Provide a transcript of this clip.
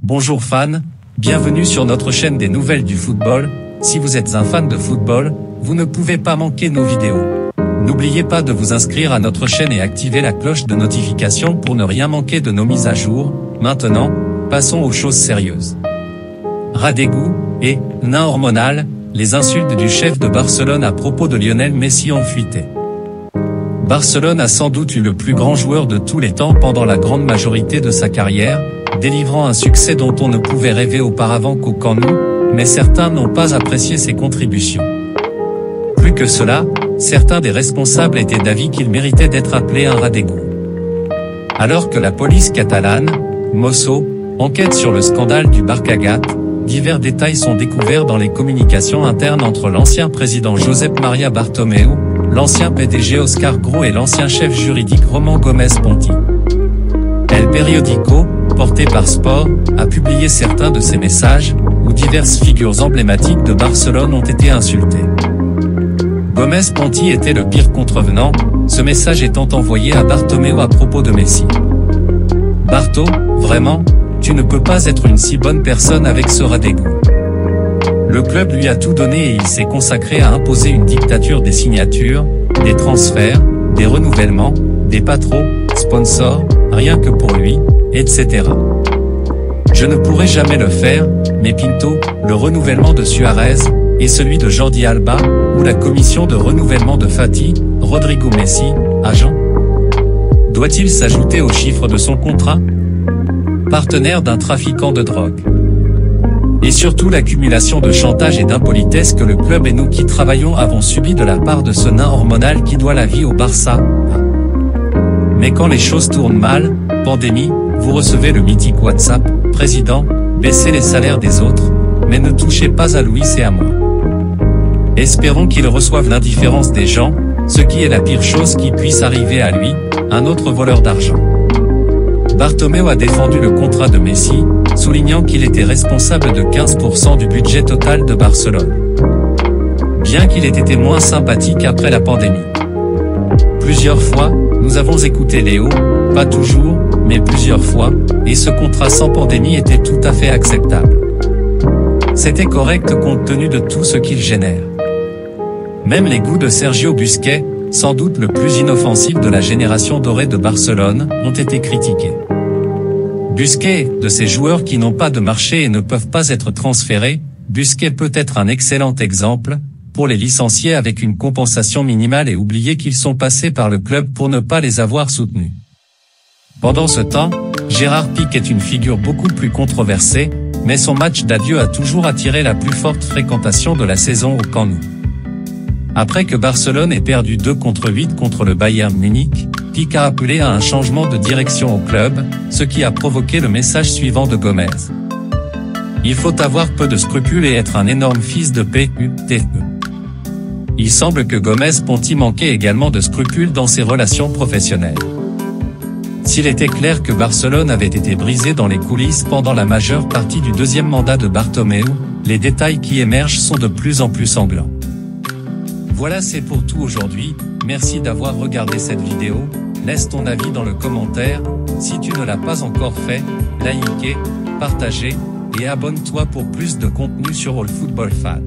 Bonjour fans, bienvenue sur notre chaîne des nouvelles du football. Si vous êtes un fan de football, vous ne pouvez pas manquer nos vidéos. N'oubliez pas de vous inscrire à notre chaîne et activer la cloche de notification pour ne rien manquer de nos mises à jour. Maintenant, passons aux choses sérieuses. Ras d'égout et nain hormonal, les insultes du chef de Barcelone à propos de Lionel Messi ont fuité. Barcelone a sans doute eu le plus grand joueur de tous les temps pendant la grande majorité de sa carrière, délivrant un succès dont on ne pouvait rêver auparavant qu'au Camp Nou, mais certains n'ont pas apprécié ses contributions. Plus que cela, certains des responsables étaient d'avis qu'il méritait d'être appelé un ras d'égout. Alors que la police catalane, Mosso, enquête sur le scandale du Barcagat, divers détails sont découverts dans les communications internes entre l'ancien président Josep Maria Bartomeu, l'ancien PDG Oscar Grau et l'ancien chef juridique Roman Gómez Ponti. El Periódico, porté par Sport, a publié certains de ces messages, où diverses figures emblématiques de Barcelone ont été insultées. Gómez Ponti était le pire contrevenant, ce message étant envoyé à Bartomeu à propos de Messi. Barto, vraiment, tu ne peux pas être une si bonne personne avec ce ras d'égout. Le club lui a tout donné et il s'est consacré à imposer une dictature des signatures, des transferts, des renouvellements, des patrons, sponsors, rien que pour lui, etc. Je ne pourrai jamais le faire, mais Pinto, le renouvellement de Suarez, et celui de Jordi Alba, ou la commission de renouvellement de Fati, Rodrigo Messi, agent? Doit-il s'ajouter aux chiffres de son contrat? Partenaire d'un trafiquant de drogue. Et surtout l'accumulation de chantage et d'impolitesse que le club et nous qui travaillons avons subi de la part de ce nain hormonal qui doit la vie au Barça. Mais quand les choses tournent mal, pandémie, vous recevez le mythique WhatsApp, président, baissez les salaires des autres, mais ne touchez pas à Luis et à moi. Espérons qu'il reçoive l'indifférence des gens, ce qui est la pire chose qui puisse arriver à lui, un autre voleur d'argent. Bartomeu a défendu le contrat de Messi, soulignant qu'il était responsable de 15% du budget total de Barcelone. Bien qu'il ait été moins sympathique après la pandémie. Plusieurs fois, nous avons écouté Léo, pas toujours, mais plusieurs fois, et ce contrat sans pandémie était tout à fait acceptable. C'était correct compte tenu de tout ce qu'il génère. Même les goûts de Sergio Busquets, sans doute le plus inoffensif de la génération dorée de Barcelone, ont été critiqués. Busquets, de ces joueurs qui n'ont pas de marché et ne peuvent pas être transférés, Busquets peut être un excellent exemple, pour les licencier avec une compensation minimale et oublier qu'ils sont passés par le club pour ne pas les avoir soutenus. Pendant ce temps, Gérard Pique est une figure beaucoup plus controversée, mais son match d'adieu a toujours attiré la plus forte fréquentation de la saison au Camp Nou. Après que Barcelone ait perdu 2-8 contre le Bayern Munich, Pique a appelé à un changement de direction au club, ce qui a provoqué le message suivant de Gómez. Il faut avoir peu de scrupules et être un énorme fils de pute. Il semble que Gómez Ponti manquait également de scrupules dans ses relations professionnelles. S'il était clair que Barcelone avait été brisé dans les coulisses pendant la majeure partie du deuxième mandat de Bartomeu, les détails qui émergent sont de plus en plus sanglants. Voilà, c'est pour tout aujourd'hui, merci d'avoir regardé cette vidéo, laisse ton avis dans le commentaire, si tu ne l'as pas encore fait, likez, partagez, et abonne-toi pour plus de contenu sur All Football Fan.